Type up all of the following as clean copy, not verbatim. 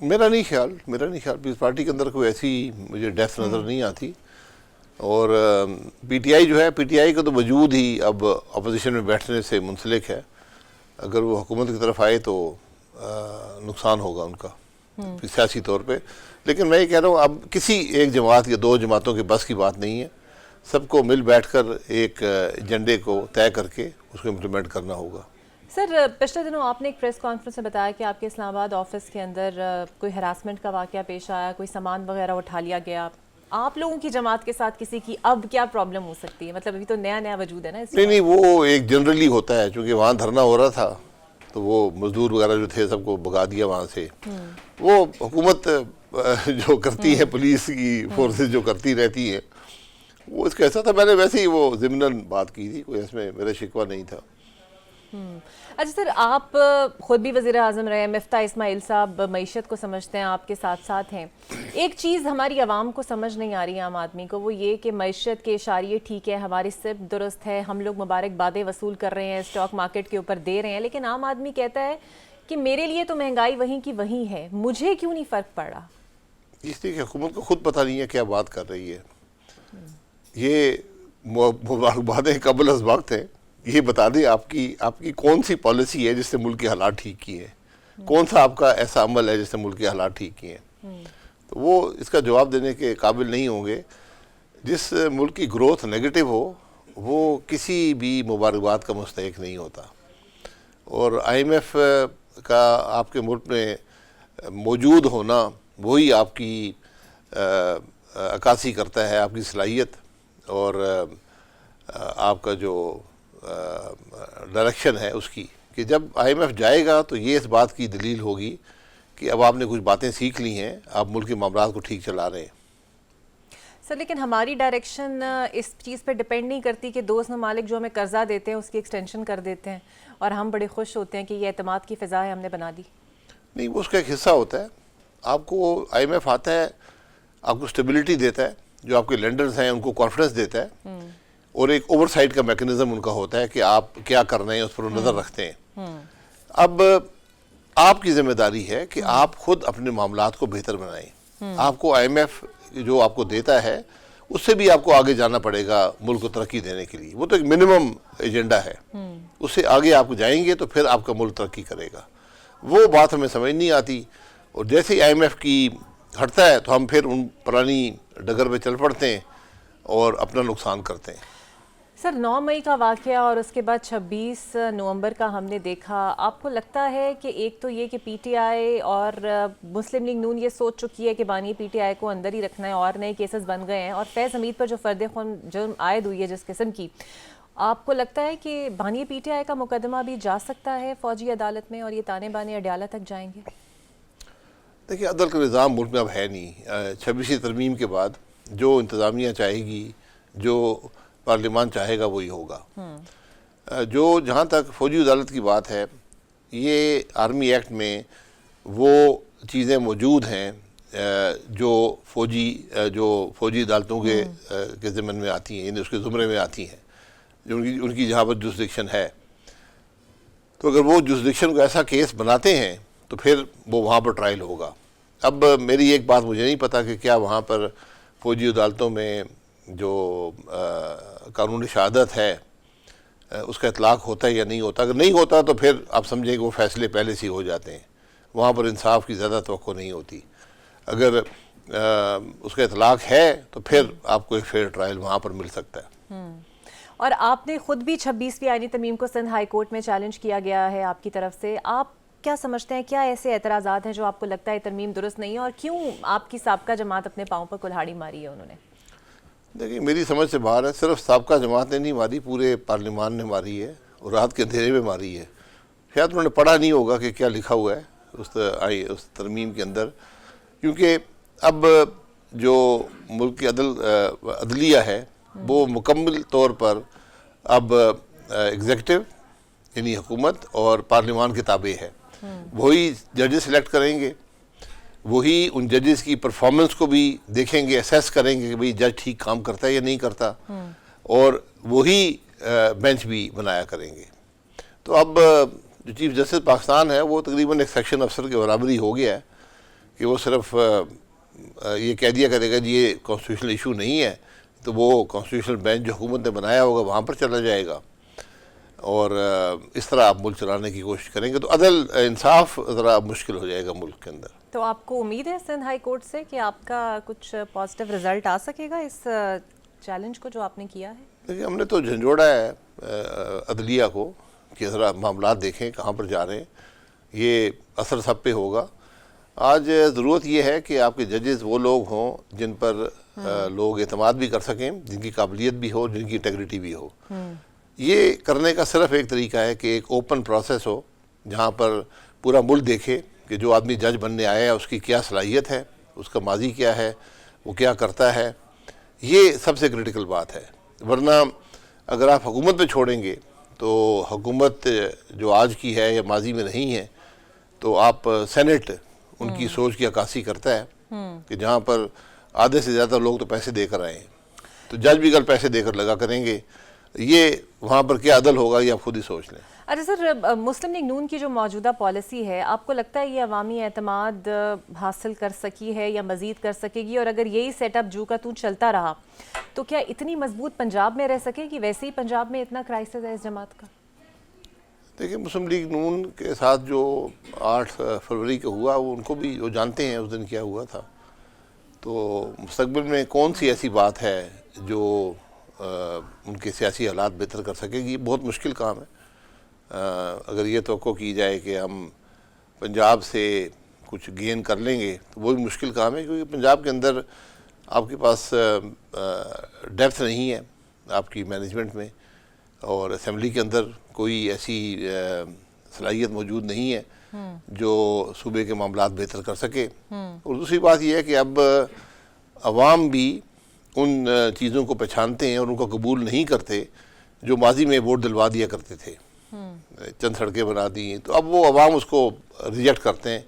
میرا نہیں خیال پیپلز پارٹی کے اندر کوئی ایسی مجھے ڈیپتھ نظر نہیں آتی. اور پی ٹی آئی جو ہے، پی ٹی آئی کا تو وجود ہی اب اپوزیشن میں بیٹھنے سے منسلک ہے. اگر وہ حکومت کی طرف آئے تو نقصان ہوگا ان کا سیاسی طور پہ. لیکن میں یہ کہہ رہا ہوں اب کسی ایک جماعت یا دو جماعتوں کے بس کی بات نہیں ہے. سب کو مل بیٹھ کر ایک ایجنڈے کو طے کر کے اس کو امپلیمنٹ کرنا ہوگا. سر پچھلے دنوں آپ نے ایک پریس کانفرنس میں بتایا کہ آپ کے اسلام آباد آفس کے اندر کوئی ہراسمنٹ کا واقعہ پیش آیا، کوئی سامان وغیرہ اٹھا لیا گیا. آپ لوگوں کی جماعت کے ساتھ کسی کی اب کیا پرابلم ہو سکتی ہے؟ مطلب ابھی تو نیا وجود ہے نا اس نہیں وہ ایک جنرلی ہوتا ہے. چونکہ وہاں دھرنا ہو رہا تھا تو وہ مزدور وغیرہ جو تھے سب کو بھگا دیا وہاں سے. وہ حکومت جو کرتی ہے، پولیس کی فورسز جو کرتی رہتی ہیں، وہ اس کا ایسا تھا. میں نے ویسے ہی وہ ضمناً بات کی تھی، کوئی اس میں میرا شکوہ نہیں تھا. اچھا سر، آپ خود بھی وزیر اعظم رہے ہیں، مفتاح اسماعیل صاحب معیشت کو سمجھتے ہیں، آپ کے ساتھ ساتھ ہیں. ایک چیز ہماری عوام کو سمجھ نہیں آ رہی ہے، عام آدمی کو، وہ یہ کہ معیشت کے اشاریے ٹھیک ہے، ہماری صرف درست ہے، ہم لوگ مبارکبادیں وصول کر رہے ہیں، اسٹاک مارکیٹ کے اوپر دے رہے ہیں، لیکن عام آدمی کہتا ہے کہ میرے لیے تو مہنگائی وہیں کی وہیں ہے، مجھے کیوں نہیں فرق پڑ رہا؟ اس لیے کہ حکومت کو خود پتہ نہیں ہے کیا بات کر رہی ہے. یہ مبارکبادیں قبل از وقت ہیں. یہ بتا دیں آپ کی کون سی پالیسی ہے جس نے ملک کے حالات ٹھیک کیے ہیں، کون سا آپ کا ایسا عمل ہے جس نے ملک کے حالات ٹھیک کیے ہیں. تو وہ اس کا جواب دینے کے قابل نہیں ہوں گے. جس ملک کی گروتھ نیگیٹو ہو وہ کسی بھی مبارکباد کا مستحق نہیں ہوتا. اور آئی ایم ایف کا آپ کے ملک میں موجود ہونا وہی آپ کی عکاسی کرتا ہے، آپ کی صلاحیت اور آپ کا جو ڈائریکشن ہے اس کی. کہ جب آئی ایم ایف جائے گا تو یہ اس بات کی دلیل ہوگی کہ اب آپ نے کچھ باتیں سیکھ لی ہیں، آپ ملک کے معاملات کو ٹھیک چلا رہے ہیں. سر لیکن ہماری ڈائریکشن اس چیز پہ ڈیپینڈ نہیں کرتی کہ دوست ممالک جو ہمیں قرضہ دیتے ہیں اس کی ایکسٹینشن کر دیتے ہیں اور ہم بڑے خوش ہوتے ہیں کہ یہ اعتماد کی فضا ہے، ہم نے بنا دی. نہیں، وہ اس کا ایک حصہ ہوتا ہے. آپ کو آئی ایم ایف آتا ہے، آپ کو اسٹیبلٹی دیتا ہے، جو آپ کے لینڈرز ہیں ان کو کانفیڈنس دیتا ہے، اور ایک اوور سائٹ کا میکنزم ان کا ہوتا ہے کہ آپ کیا کر رہے ہیں اس پر نظر رکھتے ہیں. اب آپ کی ذمہ داری ہے کہ آپ خود اپنے معاملات کو بہتر بنائیں. آپ کو آئی ایم ایف جو آپ کو دیتا ہے اس سے بھی آپ کو آگے جانا پڑے گا ملک کو ترقی دینے کے لیے. وہ تو ایک منیمم ایجنڈا ہے، اس سے آگے آپ جائیں گے تو پھر آپ کا ملک ترقی کرے گا. وہ بات ہمیں سمجھ نہیں آتی. اور جیسے ہی آئی ایم ایف کی ہٹتا ہے تو ہم پھر ان پرانی ڈگر پہ چل پڑتے ہیں اور اپنا نقصان کرتے ہیں. سر 9 مئی کا واقعہ اور اس کے بعد 26 نومبر کا ہم نے دیکھا، آپ کو لگتا ہے کہ ایک تو یہ کہ پی ٹی آئی اور مسلم لیگ نون یہ سوچ چکی ہے کہ بانی پی ٹی آئی کو اندر ہی رکھنا ہے اور نئے کیسز بن گئے ہیں، اور فیض حمید پر جو فرد خون جرم عائد ہوئی ہے جس قسم کی، آپ کو لگتا ہے کہ بانی پی ٹی آئی کا مقدمہ بھی جا سکتا ہے فوجی عدالت میں اور یہ تانے بانے اڈیالہ تک جائیں گے؟ دیکھیے، عدل کا نظام ملک میں اب ہے نہیں. 26 ترمیم کے بعد جو انتظامیہ چاہے گی، جو پارلیمان چاہے گا وہی ہوگا. جو جہاں تک فوجی عدالت کی بات ہے، یہ آرمی ایکٹ میں وہ چیزیں موجود ہیں جو فوجی عدالتوں کے ضمن میں آتی ہیں، یعنی اس کے زمرے میں آتی ہیں، جو ان کی جہاں پر جوسڈکشن ہے. تو اگر وہ جوسڈکشن کو ایسا کیس بناتے ہیں تو پھر وہ وہاں پر ٹرائل ہوگا. اب میری ایک بات مجھے نہیں پتا کہ کیا وہاں پر فوجی عدالتوں میں جو قانون شہادت ہے اس کا اطلاق ہوتا ہے یا نہیں ہوتا. اگر نہیں ہوتا تو پھر آپ سمجھیں کہ وہ فیصلے پہلے سے ہی ہو جاتے ہیں، وہاں پر انصاف کی زیادہ توقع نہیں ہوتی. اگر اس کا اطلاق ہے تو پھر آپ کو ایک فیئر ٹرائل وہاں پر مل سکتا ہے. اور آپ نے خود بھی 26ویں آئینی ترمیم کو سندھ ہائی کورٹ میں چیلنج کیا گیا ہے آپ کی طرف سے. آپ کیا سمجھتے ہیں، کیا ایسے اعتراضات ہیں جو آپ کو لگتا ہے ترمیم درست نہیں ہے، اور کیوں آپ کی سابقہ جماعت اپنے پاؤں پر کلہاڑی ماری ہے انہوں نے؟ دیکھیں، میری سمجھ سے باہر ہے. صرف سابقہ جماعت نے نہیں ماری، پورے پارلیمان نے ماری ہے اور رات کے اندھیرے میں ماری ہے. شاید انہوں نے پڑھا نہیں ہوگا کہ کیا لکھا ہوا ہے اس ترمیم کے اندر. کیونکہ اب جو ملک کی عدلیہ ہے وہ مکمل طور پر اب ایگزیکٹو یعنی حکومت اور پارلیمان کے تابع ہے. وہی ججز سلیکٹ کریں گے، وہی ان ججز کی پرفارمنس کو بھی دیکھیں گے، اسیس کریں گے کہ بھئی جج ٹھیک کام کرتا ہے یا نہیں کرتا، اور وہی بینچ بھی بنایا کریں گے. تو اب جو چیف جسٹس پاکستان ہے وہ تقریباً ایک سیکشن افسر کے برابری ہو گیا ہے کہ وہ صرف یہ کہہ دیا کرے گا جی یہ کانسٹیٹیوشنل ایشو نہیں ہے تو وہ کانسٹیٹیوشنل بینچ جو حکومت نے بنایا ہوگا وہاں پر چلا جائے گا، اور اس طرح آپ ملک چلانے کی کوشش کریں گے تو عدل انصاف ذرا مشکل ہو جائے گا ملک کے اندر۔ تو آپ کو امید ہے سندھ ہائی کورٹ سے کہ آپ کا کچھ پازیٹیو رزلٹ آ سکے گا اس چیلنج کو جو آپ نے کیا ہے؟ دیکھیے ہم نے تو جھنجھوڑا ہے عدلیہ کو کہ ذرا معاملات دیکھیں کہاں پر جا رہے ہیں، یہ اثر سب پہ ہوگا۔ آج ضرورت یہ ہے کہ آپ کے ججز وہ لوگ ہوں جن پر لوگ اعتماد بھی کر سکیں، جن کی قابلیت بھی ہو، جن کی انٹیگریٹی بھی ہو۔ یہ کرنے کا صرف ایک طریقہ ہے کہ ایک اوپن پروسیس ہو جہاں پر پورا ملک دیکھے کہ جو آدمی جج بننے آیا ہے اس کی کیا صلاحیت ہے، اس کا ماضی کیا ہے، وہ کیا کرتا ہے۔ یہ سب سے کریٹیکل بات ہے، ورنہ اگر آپ حکومت پہ چھوڑیں گے تو حکومت جو آج کی ہے یا ماضی میں نہیں ہے تو آپ سینٹ ان کی سوچ کی عکاسی کرتا ہے کہ جہاں پر آدھے سے زیادہ لوگ تو پیسے دے کر آئے ہیں، تو جج بھی اگر پیسے دے کر لگا کریں گے یہ وہاں پر کیا عدل ہوگا یہ آپ خود ہی سوچ لیں۔ اچھا سر، مسلم لیگ نون کی جو موجودہ پالیسی ہے آپ کو لگتا ہے یہ عوامی اعتماد حاصل کر سکی ہے یا مزید کر سکے گی؟ اور اگر یہی سیٹ اپ جو کا تو چلتا رہا تو کیا اتنی مضبوط پنجاب میں رہ سکے گی؟ ویسے ہی پنجاب میں اتنا کرائسس ہے اس جماعت کا۔ دیکھیں مسلم لیگ نون کے ساتھ جو 8 فروری کو ہوا وہ ان کو بھی وہ جانتے ہیں اس دن کیا ہوا تھا، تو مستقبل میں کون سی ایسی بات ہے جو ان کے سیاسی حالات بہتر کر سکے گی، بہت مشکل کام ہے۔ اگر یہ توقع کی جائے کہ ہم پنجاب سے کچھ گین کر لیں گے تو وہ بھی مشکل کام ہے، کیونکہ پنجاب کے اندر آپ کے پاس ڈیپتھ نہیں ہے آپ کی مینجمنٹ میں، اور اسمبلی کے اندر کوئی ایسی صلاحیت موجود نہیں ہے جو صوبے کے معاملات بہتر کر سکے۔ اور دوسری بات یہ ہے کہ اب عوام بھی ان چیزوں کو پہچانتے ہیں اور ان کو قبول نہیں کرتے جو ماضی میں ووٹ دلوا دیا کرتے تھے، چند سڑکیں بنا دی ہیں تو اب وہ عوام اس کو ریجیکٹ کرتے ہیں۔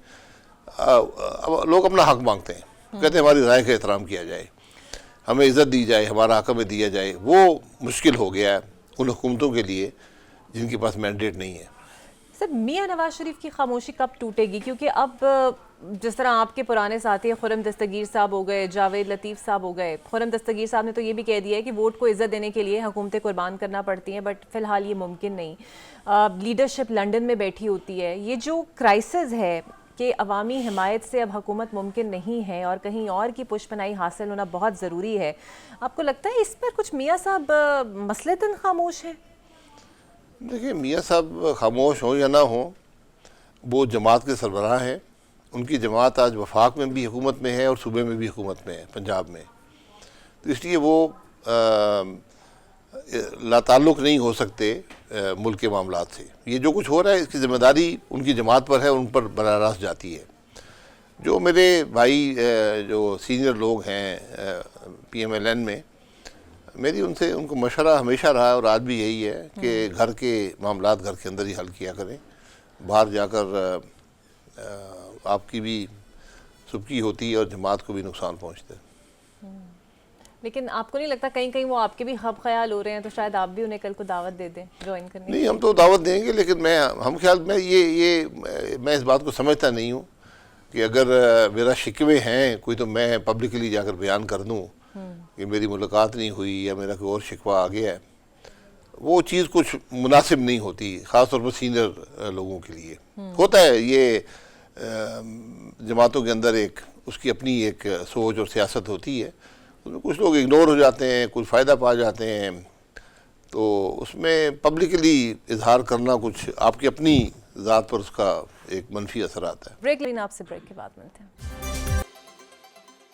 اب لوگ اپنا حق مانگتے ہیں، کہتے ہیں ہماری رائے کا احترام کیا جائے، ہمیں عزت دی جائے، ہمارا حق ہمیں دیا جائے۔ وہ مشکل ہو گیا ہے ان حکومتوں کے لیے جن کے پاس مینڈیٹ نہیں ہے۔ سر میاں نواز شریف کی خاموشی کب ٹوٹے گی؟ کیونکہ اب جس طرح آپ کے پرانے ساتھی خرم دستگیر صاحب ہو گئے، جاوید لطیف صاحب ہو گئے، خرم دستگیر صاحب نے تو یہ بھی کہہ دیا ہے کہ ووٹ کو عزت دینے کے لیے حکومتیں قربان کرنا پڑتی ہیں، بٹ فی الحال یہ ممکن نہیں۔ لیڈرشپ لنڈن میں بیٹھی ہوتی ہے۔ یہ جو کرائسس ہے کہ عوامی حمایت سے اب حکومت ممکن نہیں ہے اور کہیں اور کی پش پناہی حاصل ہونا بہت ضروری ہے، آپ کو لگتا ہے اس پر کچھ میاں صاحب مسلطاً خاموش ہیں؟ دیکھیں میاں صاحب خاموش ہوں یا نہ ہوں، وہ جماعت کے سربراہ ہیں، ان کی جماعت آج وفاق میں بھی حکومت میں ہے اور صوبے میں بھی حکومت میں ہے، پنجاب میں، تو اس لیے وہ لا تعلق نہیں ہو سکتے ملک کے معاملات سے۔ یہ جو کچھ ہو رہا ہے اس کی ذمہ داری ان کی جماعت پر ہے، ان پر براہ راست جاتی ہے۔ جو میرے بھائی جو سینئر لوگ ہیں پی ایم ایل این میں، میری ان کو مشورہ ہمیشہ رہا اور آج بھی یہی ہے کہ گھر کے معاملات گھر کے اندر ہی حل کیا کریں، باہر جا کر آپ کی بھی سبکی ہوتی ہے اور جماعت کو بھی نقصان پہنچتا ہے۔ لیکن آپ کو نہیں لگتا کہیں کہیں وہ آپ کے بھی خب خیال ہو رہے ہیں، تو شاید آپ بھی انہیں کل کو دعوت دے دیں جوائن کرنے؟ نہیں، ہم تو دعوت دیں گے، لیکن ہم خیال میں اس بات کو سمجھتا نہیں ہوں کہ اگر میرا شکوے ہیں کوئی تو میں پبلکلی جا کر بیان کر دوں کہ میری ملاقات نہیں ہوئی یا میرا کوئی اور شکوہ آ گیا ہے، وہ چیز کچھ مناسب نہیں ہوتی، خاص طور پر سینئر لوگوں کے لیے۔ ہوتا ہے یہ جماعتوں کے اندر اس کی اپنی ایک سوچ اور سیاست ہوتی ہے، اس میں کچھ لوگ اگنور ہو جاتے ہیں، کچھ فائدہ پا جاتے ہیں، تو اس میں پبلکلی اظہار کرنا کچھ آپ کی اپنی ذات پر اس کا ایک منفی اثر آتا ہے۔ بریک لینا، آپ سے بریک کے بعد ملتے ہیں۔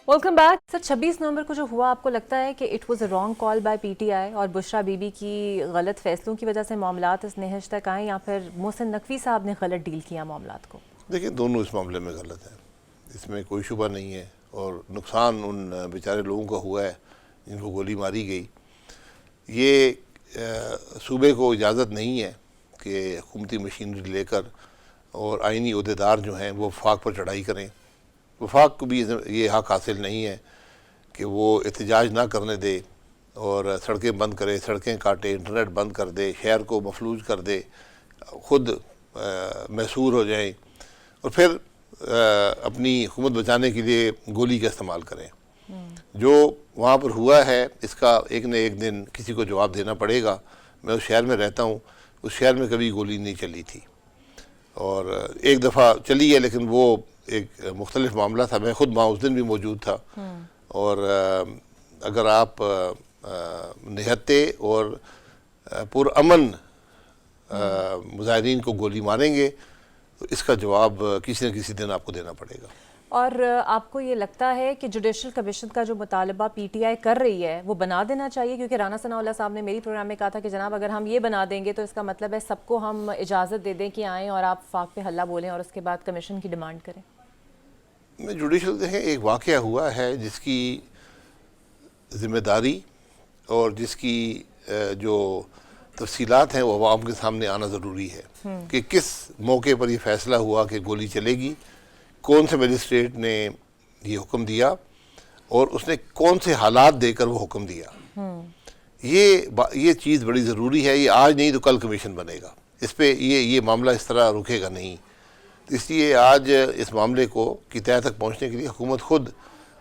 Welcome back. سر 26 نومبر کو جو ہوا، آپ کو لگتا ہے کہ it was a wrong call by P T I اور بشرا بی بی کی غلط فیصلوں کی وجہ سے معاملات اس نہج تک آئیں، یا پھر محسن نقوی صاحب نے غلط ڈیل کیا معاملات کو؟ دیکھیں دونوں اس معاملے میں غلط ہیں، اس میں کوئی شبہ نہیں ہے، اور نقصان ان بیچارے لوگوں کا ہوا ہے جن کو گولی ماری گئی۔ یہ صوبے کو اجازت نہیں ہے کہ حکومتی مشینری لے کر اور آئینی عہدیدار جو ہیں وہ وفاق پر چڑھائی کریں۔ وفاق کو بھی یہ حق حاصل نہیں ہے کہ وہ احتجاج نہ کرنے دے اور سڑکیں بند کرے، سڑکیں کاٹے، انٹرنیٹ بند کر دے، شہر کو مفلوج کر دے، خود محصور ہو جائیں، اور پھر اپنی حکومت بچانے کے لیے گولی کا استعمال کریں. جو وہاں پر ہوا ہے اس کا ایک نہ ایک دن کسی کو جواب دینا پڑے گا. میں اس شہر میں رہتا ہوں, اس شہر میں کبھی گولی نہیں چلی تھی, اور ایک دفعہ چلی ہے لیکن وہ ایک مختلف معاملہ تھا. میں خود وہاں اس دن بھی موجود تھا. اور اگر آپ نہتے اور پرامن مظاہرین کو گولی ماریں گے تو اس کا جواب کسی نہ کسی دن آپ کو دینا پڑے گا. اور آپ کو یہ لگتا ہے کہ جوڈیشل کمیشن کا جو مطالبہ پی ٹی آئی کر رہی ہے وہ بنا دینا چاہیے؟ کیونکہ رانا ثناء اللہ صاحب نے میری پروگرام میں کہا تھا کہ جناب اگر ہم یہ بنا دیں گے تو اس کا مطلب ہے سب کو ہم اجازت دے دیں کہ آئیں اور آپ وفاق پہ حلہ بولیں اور اس کے بعد کمیشن کی ڈیمانڈ کریں. میں جوڈیشل دیکھیں, ایک واقعہ ہوا ہے جس کی ذمہ داری اور جس کی جو تفصیلات ہیں وہ عوام کے سامنے آنا ضروری ہے کہ کس موقع پر یہ فیصلہ ہوا کہ گولی چلے گی, کون سے مجسٹریٹ نے یہ حکم دیا اور اس نے کون سے حالات دے کر وہ حکم دیا. یہ چیز بڑی ضروری ہے. یہ آج نہیں تو کل کمیشن بنے گا, اس پہ یہ معاملہ اس طرح رکے گا نہیں. اس لیے آج اس معاملے کو کی تہہ تک پہنچنے کے لیے حکومت خود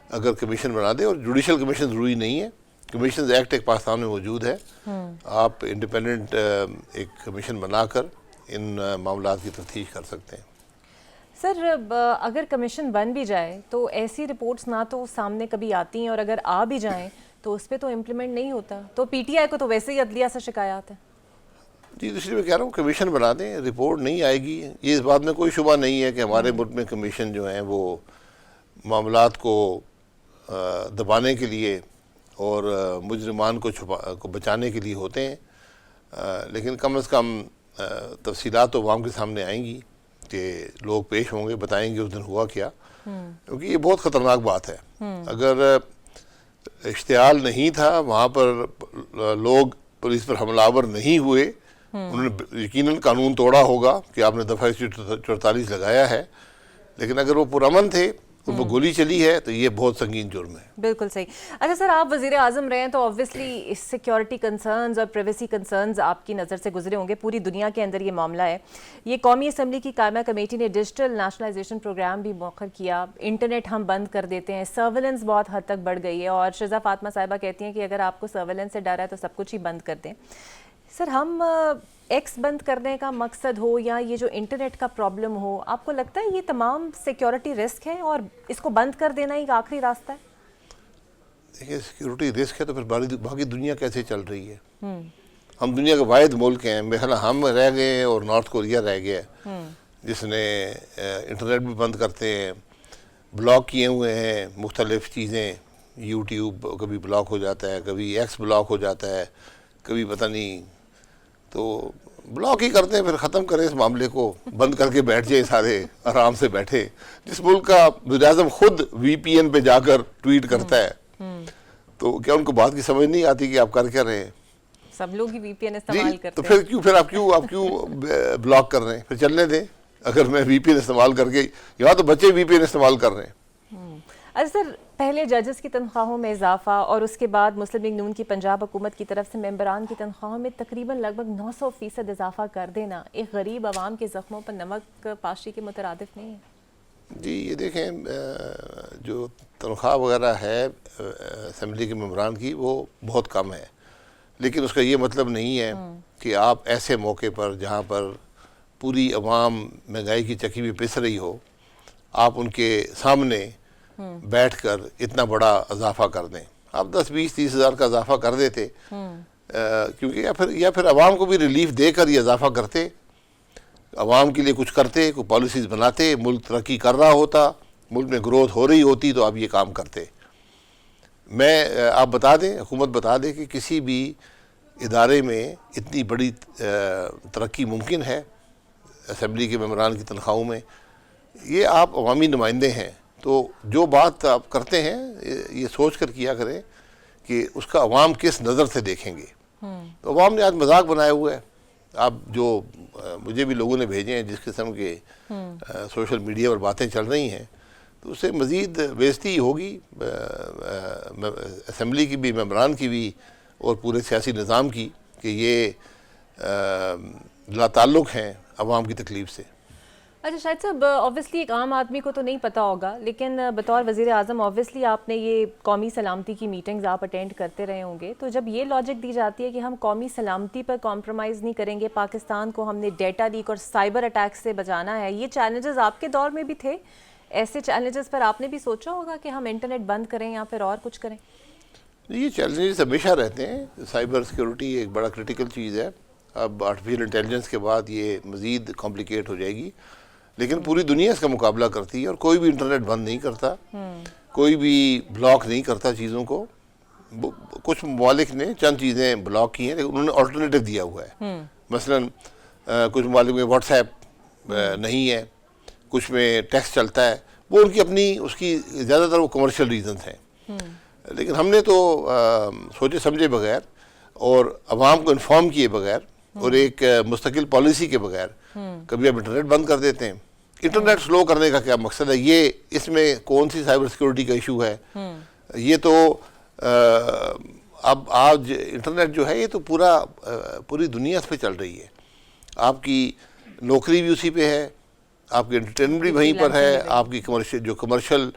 اگر کمیشن بنا دے, اور جوڈیشل کمیشن ضروری نہیں ہے, کمیشنز ایکٹ ایک پاکستان میں موجود ہے, آپ انڈیپینڈنٹ ایک کمیشن بنا کر ان معاملات کی تفتیش کر سکتے ہیں. سر اگر کمیشن بن بھی جائے تو ایسی رپورٹس نہ تو سامنے کبھی آتی ہیں, اور اگر آ بھی جائیں تو اس پہ تو امپلیمنٹ نہیں ہوتا. تو پی ٹی آئی کو تو ویسے ہی عدلیہ سے شکایات ہے. جی اس لیے میں کہہ رہا ہوں کمیشن بنا دیں, رپورٹ نہیں آئے گی. یہ اس بات میں کوئی شبہ نہیں ہے کہ ہمارے ملک میں کمیشن جو ہیں وہ معاملات کو دبانے کے لیے اور مجرمان کو بچانے کے لیے ہوتے ہیں, لیکن کم از کم تفصیلات تو عوام کے سامنے آئیں گی کہ لوگ پیش ہوں گے, بتائیں گے اس دن ہوا کیا, کیونکہ یہ بہت خطرناک بات ہے. اگر اشتعال نہیں تھا وہاں پر, لوگ پولیس پر حملہ آور نہیں ہوئے, انہوں نے یقیناً قانون توڑا ہوگا کہ آپ نے دفعہ 144 لگایا ہے, لیکن اگر وہ پرامن تھے ان پر گولی چلی ہے تو یہ بہت سنگین جرم ہے. بالکل صحیح. اچھا سر, آپ وزیر اعظم رہے ہیں تو آبویسلی سیکیورٹی کنسرنز اور پریویسی کنسرنز آپ کی نظر سے گزرے ہوں گے. پوری دنیا کے اندر یہ معاملہ ہے. یہ قومی اسمبلی کی قائمہ کمیٹی نے ڈیجیٹل نیشنلائزیشن پروگرام بھی مؤخر کیا. انٹرنیٹ ہم بند کر دیتے ہیں, سرویلنس بہت حد تک بڑھ گئی ہے, اور شہزاد فاطمہ صاحبہ کہتی ہیں کہ اگر آپ کو سرویلنس سے ڈر ہے تو سب کچھ ہی بند کر دیں. سر ہم ایکس بند کرنے کا مقصد ہو یا یہ جو انٹرنیٹ کا پرابلم ہو, آپ کو لگتا ہے یہ تمام سیکیورٹی رسک ہیں اور اس کو بند کر دینا ہی آخری راستہ ہے؟ دیکھیں سیکیورٹی رسک ہے تو پھر باقی دنیا کیسے چل رہی ہے؟ ہم دنیا کا واحد ملک ہیں, میرا ہم رہ گئے ہیں اور نارتھ کوریا رہ گیا ہے جس نے انٹرنیٹ بھی بند کرتے ہیں, بلاک کیے ہوئے ہیں مختلف چیزیں. یوٹیوب کبھی بلاک ہو جاتا ہے, کبھی ایکس بلاک ہو جاتا ہے, کبھی پتہ نہیں, تو بلاک ہی کرتے ہیں. پھر ختم کریں اس معاملے کو, بند کر کے بیٹھ جائیں سارے, آرام سے بیٹھے. جس ملک کا وزیر اعظم خود وی پی این پہ جا کر ٹویٹ کرتا ہے تو کیا ان کو بات کی سمجھ نہیں آتی کہ آپ کر کیا رہے ہیں؟ سب لوگ ہی وی پی این استعمال کرتے ہیں. تو پھر آپ کیوں بلاک کر رہے ہیں؟ پھر چلنے دیں. اگر میں وی پی این استعمال کر کے, یہاں تو بچے وی پی این استعمال کر رہے ہیں. اچھا سر, پہلے ججز کی تنخواہوں میں اضافہ اور اس کے بعد مسلم لیگ نون کی پنجاب حکومت کی طرف سے ممبران کی تنخواہوں میں تقریباً لگ بھگ 900% اضافہ کر دینا ایک غریب عوام کے زخموں پر نمک پاشی کے مترادف نہیں ہے؟ جی یہ دیکھیں, جو تنخواہ وغیرہ ہے اسمبلی کے ممبران کی وہ بہت کم ہے, لیکن اس کا یہ مطلب نہیں ہے کہ آپ ایسے موقع پر جہاں پر پوری عوام مہنگائی کی چکی میں پس رہی ہو, آپ ان کے سامنے بیٹھ کر اتنا بڑا اضافہ کر دیں. آپ 10-20-30 ہزار کا اضافہ کر دیتے, کیونکہ یا پھر عوام کو بھی ریلیف دے کر یہ اضافہ کرتے, عوام کے لیے کچھ کرتے, کوئی پالیسیز بناتے, ملک ترقی کر رہا ہوتا, ملک میں گروتھ ہو رہی ہوتی تو آپ یہ کام کرتے. آپ بتا دیں, حکومت بتا دے کہ کسی بھی ادارے میں اتنی بڑی ترقی ممکن ہے اسمبلی کے ممبران کی تنخواہوں میں. یہ آپ عوامی نمائندے ہیں تو جو بات آپ کرتے ہیں یہ سوچ کر کیا کریں کہ اس کا عوام کس نظر سے دیکھیں گے. تو عوام نے آج مذاق بنایا ہوا ہے. آپ جو مجھے بھی لوگوں نے بھیجے ہیں جس قسم کے سوشل میڈیا پر باتیں چل رہی ہیں, تو اس سے مزید بےعزتی ہوگی اسمبلی کی بھی, ممبران کی بھی, اور پورے سیاسی نظام کی, کہ یہ لا تعلق ہیں عوام کی تکلیف سے. اچھا شاہد صاحب، آبویسلی ایک عام آدمی کو تو نہیں پتہ ہوگا، لیکن بطور وزیر اعظم آبویسلی آپ نے یہ قومی سلامتی کی میٹنگز آپ اٹینڈ کرتے رہے ہوں گے، تو جب یہ لاجک دی جاتی ہے کہ ہم قومی سلامتی پر کمپرومائز نہیں کریں گے، پاکستان کو ہم نے ڈیٹا لیک اور سائبر اٹیک سے بچانا ہے، یہ چیلنجز آپ کے دور میں بھی تھے؟ ایسے چیلنجز پر آپ نے بھی سوچا ہوگا کہ ہم انٹرنیٹ بند کریں یا پھر اور کچھ کریں؟ یہ چیلنجز ہمیشہ رہتے ہیں. سائبر سیکورٹی ایک بڑا کرٹیکل چیز ہے. اب آرٹیفیشیل انٹیلیجنس کے بعد یہ مزید کمپلیکیٹ ہو جائے گی، لیکن پوری دنیا اس کا مقابلہ کرتی ہے اور کوئی بھی انٹرنیٹ بند نہیں کرتا، کوئی بھی بلاک نہیں کرتا چیزوں کو. کچھ ممالک نے چند چیزیں بلاک کی ہیں لیکن انہوں نے آلٹرنیٹو دیا ہوا ہے. مثلاً کچھ ممالک میں واٹس ایپ نہیں ہے، کچھ میں ٹیکسٹ چلتا ہے، وہ ان کی اپنی اس کی زیادہ تر وہ کمرشل ریزنز ہیں. لیکن ہم نے تو سوچے سمجھے بغیر اور عوام کو انفارم کیے بغیر اور ایک مستقل پالیسی کے بغیر کبھی آپ انٹرنیٹ بند کر دیتے ہیں. انٹرنیٹ سلو کرنے کا کیا مقصد ہے؟ یہ اس میں کون سی سائبر سیکورٹی کا ایشو ہے؟ یہ تو اب آج انٹرنیٹ جو ہے یہ تو پوری دنیا اس پہ چل رہی ہے. آپ کی نوکری بھی اسی پہ ہے، آپ کی انٹرٹینمنٹ بھی وہیں پر ہے، آپ کی کمرشل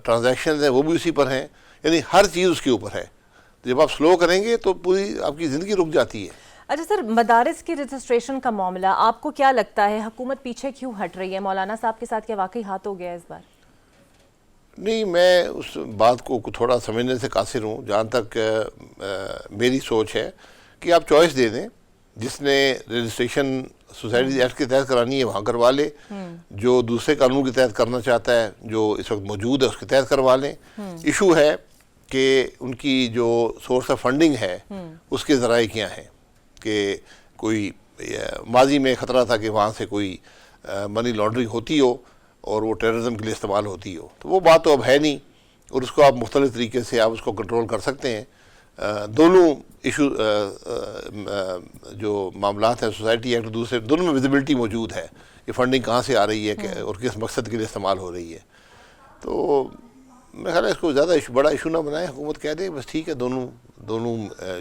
ٹرانزیکشنز ہیں وہ بھی اسی پر ہیں، یعنی ہر چیز اس کے اوپر ہے. جب آپ سلو کریں گے تو پوری آپ کی زندگی رک جاتی ہے. اچھا سر، مدارس کی رجسٹریشن کا معاملہ آپ کو کیا لگتا ہے حکومت پیچھے کیوں ہٹ رہی ہے؟ مولانا صاحب کے ساتھ کیا واقعی ہاتھ ہو گیا اس بار؟ نہیں، میں اس بات کو تھوڑا سمجھنے سے قاصر ہوں. جہاں تک میری سوچ ہے کہ آپ چوائس دے دیں، جس نے رجسٹریشن سوسائٹیز ایکٹ کے تحت کرانی ہے وہاں کروا لے، جو دوسرے قانون کے تحت کرنا چاہتا ہے جو اس وقت موجود ہے اس کے تحت کروا لیں. ایشو ہے کہ ان کی جو سورس آف فنڈنگ ہے اس کے ذرائع کیا ہیں، کہ کوئی ماضی میں خطرہ تھا کہ وہاں سے کوئی منی لانڈرنگ ہوتی ہو اور وہ ٹیررزم کے لیے استعمال ہوتی ہو، تو وہ بات تو اب ہے نہیں، اور اس کو آپ مختلف طریقے سے آپ اس کو کنٹرول کر سکتے ہیں. دونوں ایشو جو معاملات ہیں سوسائٹی ایکٹ دوسرے دونوں میں ویزیبلٹی موجود ہے، یہ فنڈنگ کہاں سے آ رہی ہے اور کس مقصد کے لیے استعمال ہو رہی ہے. تو میرا خیال ہے اس کو زیادہ بڑا ایشو نہ بنائیں، حکومت کہہ دے بس ٹھیک ہے دونوں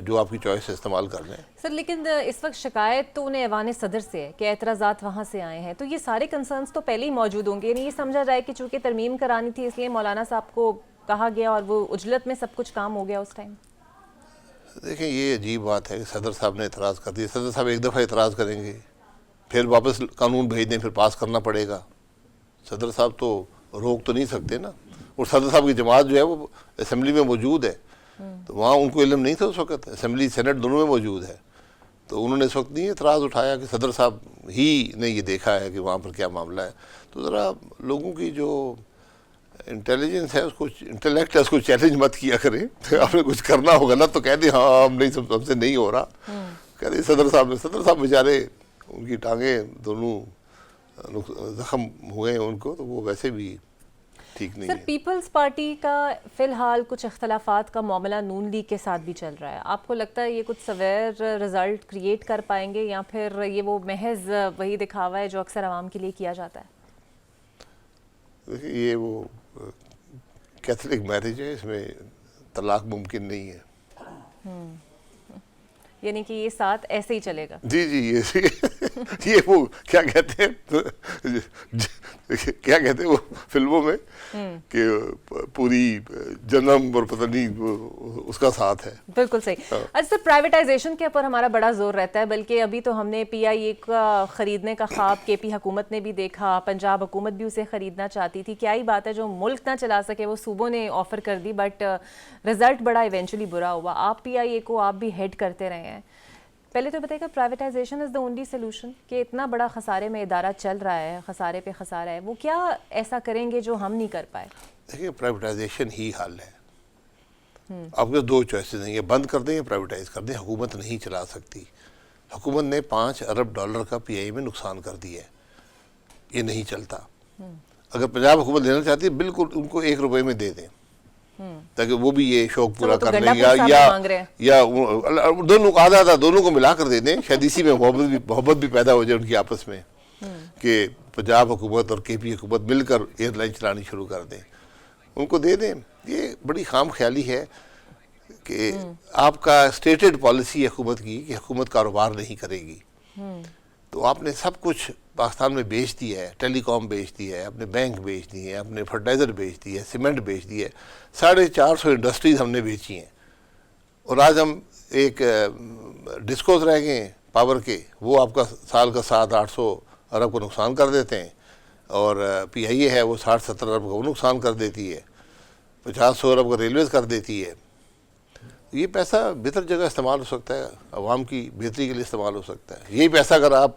جو آپ کی چوائس ہے استعمال کر لیں. سر لیکن اس وقت شکایت تو انہیں ایوان صدر سے ہے کہ اعتراضات وہاں سے آئے ہیں، تو یہ سارے کنسرنز تو پہلے ہی موجود ہوں گے، یعنی یہ سمجھا جائے کہ چونکہ ترمیم کرانی تھی اس لیے مولانا صاحب کو کہا گیا اور وہ عجلت میں سب کچھ کام ہو گیا اس ٹائم. دیکھیں یہ عجیب بات ہے کہ صدر صاحب نے اعتراض کر دیا. صدر صاحب ایک دفعہ اعتراض کریں گے پھر واپس قانون بھیج دیں، پھر پاس کرنا پڑے گا. صدر صاحب تو روک تو نہیں سکتے نا. اور صدر صاحب کی جماعت جو ہے وہ اسمبلی میں موجود ہے، تو وہاں ان کو علم نہیں تھا اس وقت، اسمبلی سینٹ دونوں میں موجود ہے، تو انہوں نے اس وقت نہیں اعتراض اٹھایا کہ صدر صاحب ہی نے یہ دیکھا ہے کہ وہاں پر کیا معاملہ ہے. تو ذرا لوگوں کی جو انٹیلیجنس ہے اس کو، انٹلیکٹ ہے اس کو چیلنج مت کیا کریں. آپ نے کچھ کرنا ہوگا نا تو کہہ دیں ہاں ہم سے نہیں ہو رہا. کہہ دیں صدر صاحب بیچارے ان کی ٹانگیں دونوں زخم ہوئے ہیں ان کو، تو وہ ویسے بھی ٹھیک نہیں ہے. سر پیپلز پارٹی کا فی الحال کچھ اختلافات کا معاملہ نون لیگ کے ساتھ بھی چل رہا ہے، آپ کو لگتا ہے یہ کچھ سویر رزلٹ کریٹ کر پائیں گے یا پھر یہ وہ محض وہی دکھاوا ہے جو اکثر عوام کے لیے کیا جاتا ہے؟ دیکھیے یہ وہ کیتھولک میرج ہے، اس میں طلاق ممکن نہیں ہے. یعنی کہ یہ ساتھ ایسے ہی چلے گا؟ جی یہ وہ کیا کہتے ہیں وہ فلموں میں کہ پوری جنم اور پتہ نہیں اس کا ساتھ ہے. بالکل صحیح. اچھا سر، پرائیویٹائزیشن کے اوپر ہمارا بڑا زور رہتا ہے، بلکہ ابھی تو ہم نے پی آئی اے کا خریدنے کا خواب کے پی حکومت نے بھی دیکھا، پنجاب حکومت بھی اسے خریدنا چاہتی تھی. کیا ہی بات ہے جو ملک نہ چلا سکے وہ صوبوں نے آفر کر دی، بٹ رزلٹ بڑا ایونچولی برا ہوا. آپ پی آئی اے کو آپ بھی ہیڈ کرتے رہے ہیں، پہلے تو بتائیے کہ privatisation is the only solution, کہ اتنا بڑا خسارے میں ادارہ چل رہا ہے، خسارے پہ خسارہ ہے، وہ کیا ایسا کریں گے جو ہم نہیں کر پائے؟ دیکھیے پرائیویٹائزیشن ہی حل ہے. آپ کے دو چوائسز ہیں، یہ بند کر دیں یا پرائیویٹائز کر دیں. حکومت نہیں چلا سکتی. حکومت نے $5 ارب کا پی آئی میں نقصان کر دیا ہے، یہ نہیں چلتا. اگر پنجاب حکومت لینا چاہتی ہے بالکل ان کو $1 میں دے دیں تاکہ وہ بھی یہ شوق پورا کر لیں، یا دونوں کو آدھا دونوں کو ملا کر دے دیں. شاید اسی میں محبت بھی پیدا ہو جائے ان کی آپس میں، کہ پنجاب حکومت اور کے پی حکومت مل کر ایئر لائن چلانی شروع کر دیں، ان کو دے دیں. یہ بڑی خام خیالی ہے کہ آپ کا اسٹیٹڈ پالیسی حکومت کی کہ حکومت کاروبار نہیں کرے گی. تو آپ نے سب کچھ پاکستان میں بیچ دیا ہے، ٹیلی کام بیچ دیا ہے، اپنے بینک بیچ دیے ہیں، اپنے فرٹیلائزر بیچ دیے ہے، سیمنٹ بیچ دیے ہے، 450 انڈسٹریز ہم نے بیچی ہیں، اور آج ہم ایک ڈسکوز رہ گئے ہیں پاور کے، وہ آپ کا سال کا 700-800 ارب کو نقصان کر دیتے ہیں، اور پی آئی اے ہے وہ 60-70 ارب کا وہ نقصان کر دیتی ہے، 50-100 ارب کا ریلویز کر دیتی ہے. یہ پیسہ بہتر جگہ استعمال ہو سکتا ہے، عوام کی بہتری کے لیے استعمال ہو سکتا ہے. یہی پیسہ اگر آپ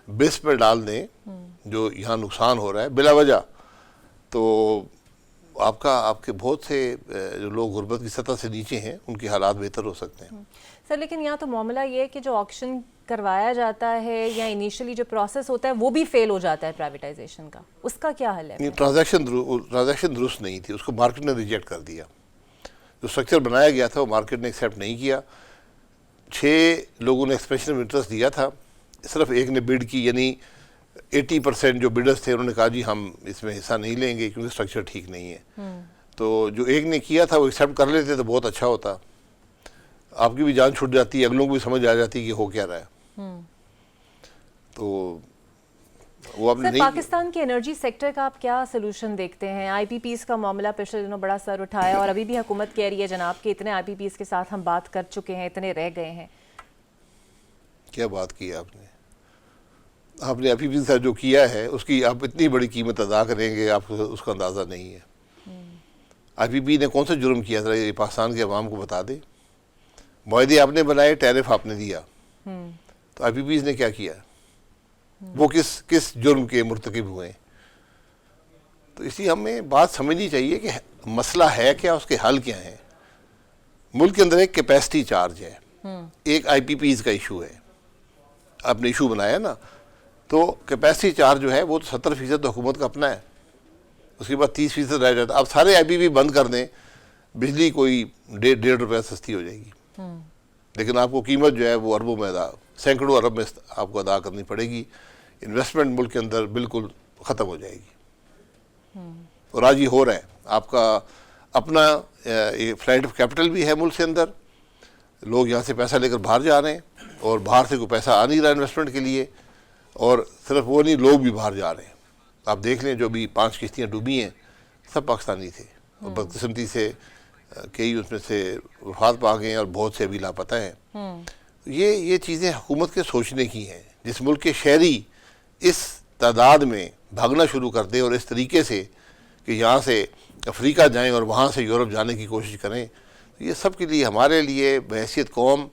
بس پہ ڈال دیں جو یہاں نقصان ہو رہا ہے بلا وجہ، تو آپ کے بہت سے جو لوگ غربت کی سطح سے نیچے ہیں ان کے حالات بہتر ہو سکتے ہیں. سر لیکن یہاں تو معاملہ یہ ہے کہ جو آکشن کروایا جاتا ہے یا انیشلی جو پروسیس ہوتا ہے وہ بھی فیل ہو جاتا ہے پرائیویٹائزیشن کا، اس کا کیا حل ہے؟ ٹرانزیکشن درست نہیں تھی، اس کو مارکیٹ نے ریجیکٹ کر دیا. جو اسٹرکچر بنایا گیا تھا وہ مارکیٹ نے ایکسیپٹ نہیں کیا. 6 لوگوں نے ایکسپریشن آف انٹرسٹ دیا تھا، صرف ایک نے بڈ کی، یعنی 80% جو بڈرز تھے انہوں نے کہا جی ہم اس میں حصہ نہیں لیں گے کیونکہ اسٹرکچر ٹھیک نہیں ہے. تو جو ایک نے کیا تھا وہ ایکسیپٹ کر لیتے تو بہت اچھا ہوتا، آپ کی بھی جان چھوٹ جاتی ہے، اگلوں کو بھی سمجھ آ جاتی کہ ہو کیا رہا ہے. تو وہ آپ نے سر نہیں. پاکستان کے انرجی سیکٹر کا آپ کیا سلوشن دیکھتے ہیں؟ آئی پی پیز کا معاملہ پچھلے دنوں بڑا سر اٹھایا اور ابھی بھی حکومت کہہ رہی ہے جناب کہ اتنے آئی پی پیز کے ساتھ ہم بات کر چکے ہیں، اتنے رہ گئے ہیں. کیا بات کی آپ نے آئی پی پی کے ساتھ جو کیا ہے اس کی آپ اتنی بڑی قیمت ادا کریں گے، آپ کو اس کا اندازہ نہیں ہے. آئی پی پی نے کون سا جرم کیا تھا یہ پاکستان کے عوام کو بتا دیں. معاہدے آپ نے بنائے، ٹیرف آپ نے دیا، تو آئی پی پیز نے کیا کیا؟ وہ کس جرم کے مرتکب ہوئے؟ تو اس لیے ہمیں بات سمجھنی چاہیے کہ مسئلہ ہے کیا، اس کے حل کیا ہیں. ملک کے اندر ایک کیپیسٹی چارج ہے، ایک آئی پی پیز کا ایشو ہے. آپ نے ایشو بنایا نا، تو کیپیسٹی چارج جو ہے وہ تو 70% تو حکومت کا اپنا ہے، اس کے بعد 30% رہ جاتا ہے. آپ سارے آئی پی پی بند کر دیں، بجلی کوئی 1.5 روپے سستی ہو جائے گی، لیکن آپ کو قیمت جو ہے وہ اربوں میں سینکڑوں ارب میں آپ کو ادا کرنی پڑے گی. انویسٹمنٹ ملک کے اندر بالکل ختم ہو جائے گی. اور آج یہ ہو رہا ہے. آپ کا اپنا فلائٹ آف کیپٹل بھی ہے ملک سے اندر، لوگ یہاں سے پیسہ لے کر باہر جا رہے ہیں اور باہر سے کوئی پیسہ آ نہیں رہا انویسٹمنٹ کے لیے. اور صرف وہ نہیں، لوگ بھی باہر جا رہے ہیں. آپ دیکھ لیں جو بھی 5 کشتیاں ڈوبی ہیں سب پاکستانی تھے، اور بدقسمتی سے کئی اس میں سے وفات پا گئے ہیں اور بہت سے ابھی لاپتہ ہیں. یہ چیزیں حکومت کے سوچنے کی ہیں. جس ملک کے شہری اس تعداد میں بھاگنا شروع کر دیں اور اس طریقے سے کہ یہاں سے افریقہ جائیں اور وہاں سے یورپ جانے کی کوشش کریں، یہ سب کے لیے، ہمارے لیے بحیثیت قوم،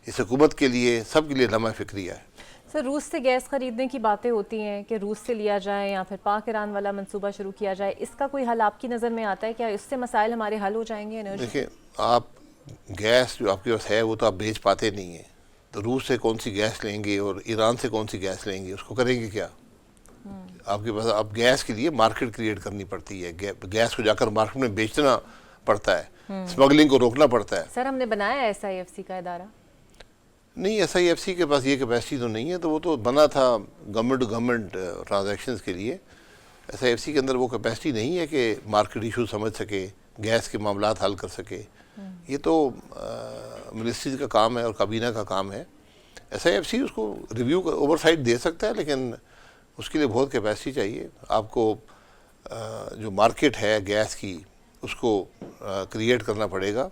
اس حکومت کے لیے، سب کے لیے لمحہ فکریہ ہے. سر روس سے گیس خریدنے کی باتیں ہوتی ہیں کہ روس سے لیا جائے یا پھر پاک ایران والا منصوبہ شروع کیا جائے، اس کا کوئی حل آپ کی نظر میں آتا ہے؟ کیا اس سے مسائل ہمارے حل ہو جائیں گے انرجی؟ دیکھیں، آپ گیس جو آپ کے پاس ہے وہ تو آپ بیچ پاتے نہیں ہیں، تو روس سے کون سی گیس لیں گے اور ایران سے کون سی گیس لیں گے؟ اس کو کریں گے کیا؟ آپ کے پاس اب گیس کے لیے مارکیٹ کریٹ کرنی پڑتی ہے، گیس کو جا کر مارکیٹ میں بیچنا پڑتا ہے، اسمگلنگ کو روکنا پڑتا ہے. سر ہم نے بنایا ایس آئی ایف سی کا ادارہ؟ نہیں، ایس آئی ایف سی کے پاس یہ کیپیسٹی تو نہیں ہے، تو وہ تو بنا تھا گورنمنٹ ٹو گورنمنٹ ٹرانزیکشنز کے لیے. ایس آئی ایف سی کے اندر وہ کیپیسٹی نہیں ہے کہ مارکیٹ ایشو سمجھ سکے، گیس کے معاملات حل کر سکے. یہ تو منسٹریز کا کام ہے اور کابینہ کا کام ہے. ایس آئی ایف سی اس کو ریویو اوور سائٹ دے سکتا ہے، لیکن اس کے لیے بہت کیپیسٹی چاہیے. آپ کو جو مارکیٹ ہے گیس کی اس کو کریٹ کرنا پڑے گا،